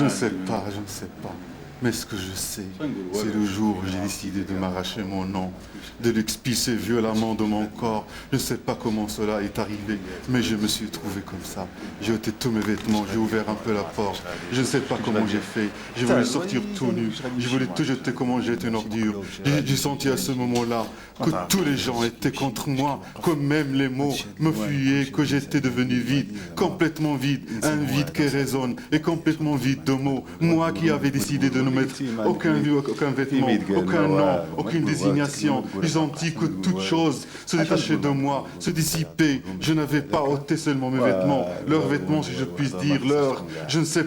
Je ne sais pas, je ne sais pas. Mais ce que je sais, c'est le jour où j'ai décidé de m'arracher mon nom, de l'expulser violemment de mon corps. Je ne sais pas comment cela est arrivé, mais je me suis trouvé comme ça. J'ai ôté tous mes vêtements, j'ai ouvert un peu la porte. Je ne sais pas comment j'ai fait. J'ai voulu sortir tout nu. Je voulais tout jeter comment j'étais une ordure. J'ai senti à ce moment-là que tous les gens étaient contre moi, que même les mots me fuyaient, que j'étais devenu vide, complètement vide, un vide qui résonne et complètement vide de mots. Moi qui avais décidé de ne mettre aucun vêtement, aucun nom, aucune désignation. Ils ont dit que toute chose se détachait de moi, se dissipait. Je n'avais pas ôté seulement mes vêtements, leurs vêtements si je puis dire, leurs. Je ne sais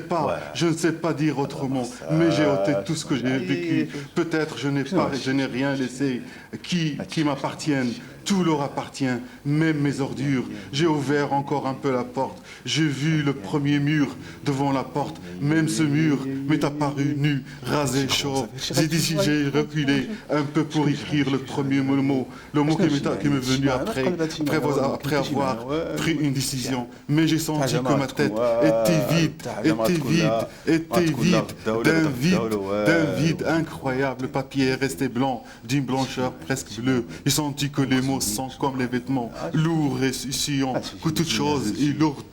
pas dire autrement, mais j'ai ôté tout ce que j'ai vécu. Peut-être je n'ai rien laissé qui m'appartienne. Tout leur appartient, même mes ordures. J'ai ouvert encore un peu la porte. J'ai vu le premier mur devant la porte. Même ce mur m'est apparu nu, rasé, chauve. J'ai reculé un peu pour écrire le premier mot. Le mot qui m'est venu après avoir pris une décision. Mais j'ai senti que ma tête était vide, d'un vide incroyable. Le papier est resté blanc, d'une blancheur presque bleue. J'ai senti que les mots sont comme les vêtements, lourds et sciants, que toute chose est lourde,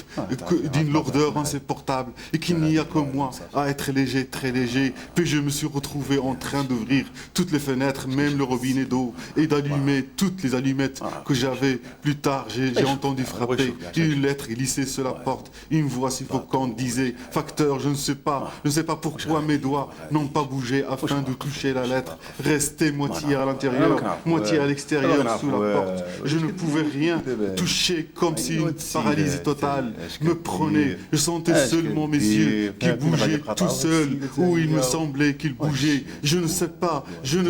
d'une lourdeur insupportable, et qu'il n'y a que moi à être léger, très léger. Puis je me suis retrouvé en train d'ouvrir toutes les fenêtres, même le robinet d'eau, et d'allumer toutes les allumettes que j'avais. Plus tard, j'ai entendu frapper, une lettre glissée sur la porte, une voix suffocante disait « Facteur, je ne sais pas pourquoi mes doigts n'ont pas bougé afin de toucher la lettre, rester moitié à l'intérieur, moitié à l'extérieur sous la porte. Je ne pouvais rien toucher, comme si une paralysie totale me prenait. Je sentais seulement mes yeux qui bougeaient tout seuls, où il me semblait qu'ils bougeaient. Je ne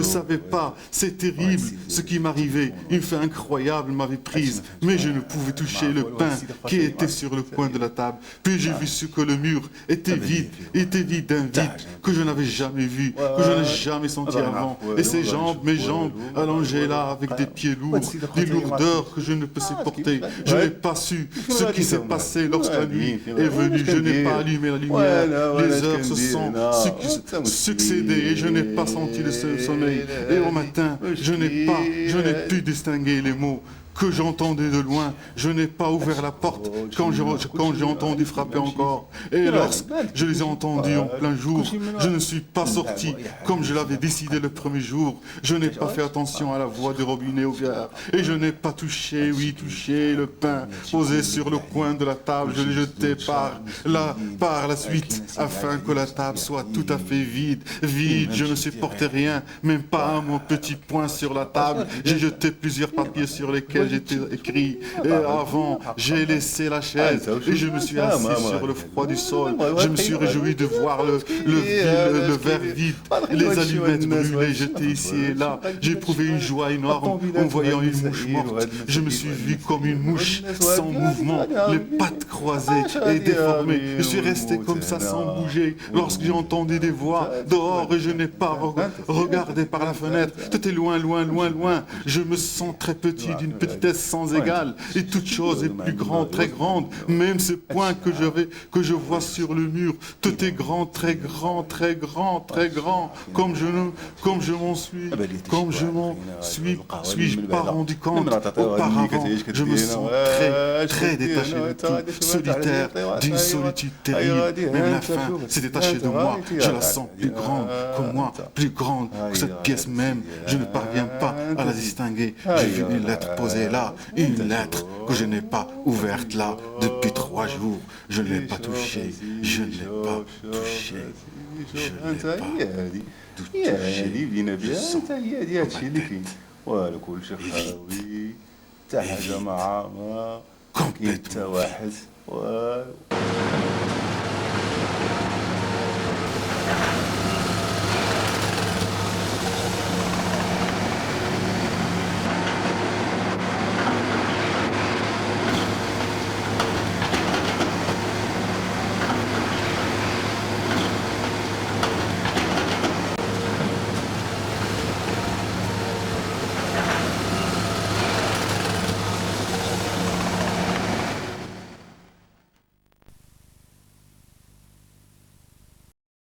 savais pas. C'est terrible ce qui m'arrivait. Une faim incroyable m'avait prise, mais je ne pouvais toucher le pain qui était sur le coin de la table. Puis j'ai vu ce que le mur était vide d'un vide que je n'avais jamais vu, que je n'ai jamais senti avant. Et mes jambes allongées là avec des pieds lourds, des lourdeurs que je ne peux supporter. Je n'ai pas su ce qui s'est passé lorsque la nuit est venue. Je n'ai pas allumé la lumière. Les heures se sont succédées et je n'ai pas senti le sommeil. Et au matin, je n'ai pu distinguer les mots que j'entendais de loin. Je n'ai pas ouvert la porte quand j'ai entendu frapper encore. Et lorsque je les ai entendus en plein jour, je ne suis pas sorti comme je l'avais décidé le premier jour. Je n'ai pas fait attention à la voix du robinet ouvert. Et je n'ai pas touché le pain posé sur le coin de la table. Je l'ai jeté par la suite afin que la table soit tout à fait vide. Je ne supportais rien, même pas mon petit poing sur la table. J'ai jeté plusieurs papiers sur lesquels j'étais écrit. Et avant, j'ai laissé la chaise et je me suis assis sur le froid du sol. Je me suis réjoui de voir le verre vide, les allumettes brûlées jetées ici et là. J'ai éprouvé une joie énorme en voyant une mouche morte. Je me suis vu comme une mouche sans mouvement, les pattes croisées et déformées. Je suis resté comme ça sans bouger lorsque j'ai entendu des voix dehors et je n'ai pas regardé par la fenêtre. Tout est loin, loin, loin, loin. Je me sens très petit, d'une petitesse sans égale, et toute chose est plus grande, très grande. Même ce point que je vois sur le mur, tout est grand, très grand, très grand, très grand. Comme je m'en suis pas rendu compte auparavant. Je me sens très, très détaché de tout, solitaire, d'une solitude terrible. Même la faim s'est détachée de moi. Je la sens plus grande que moi, plus grande que cette pièce même. Je ne parviens pas à la distinguer. J'ai vu une lettre posée là, une lettre que je n'ai pas ouverte là depuis 3 jours. Je ne l'ai pas touchée, je ne l'ai pas touchée, je ne l'ai pas touchée. Je sens que ma tête est vide, complètement vide.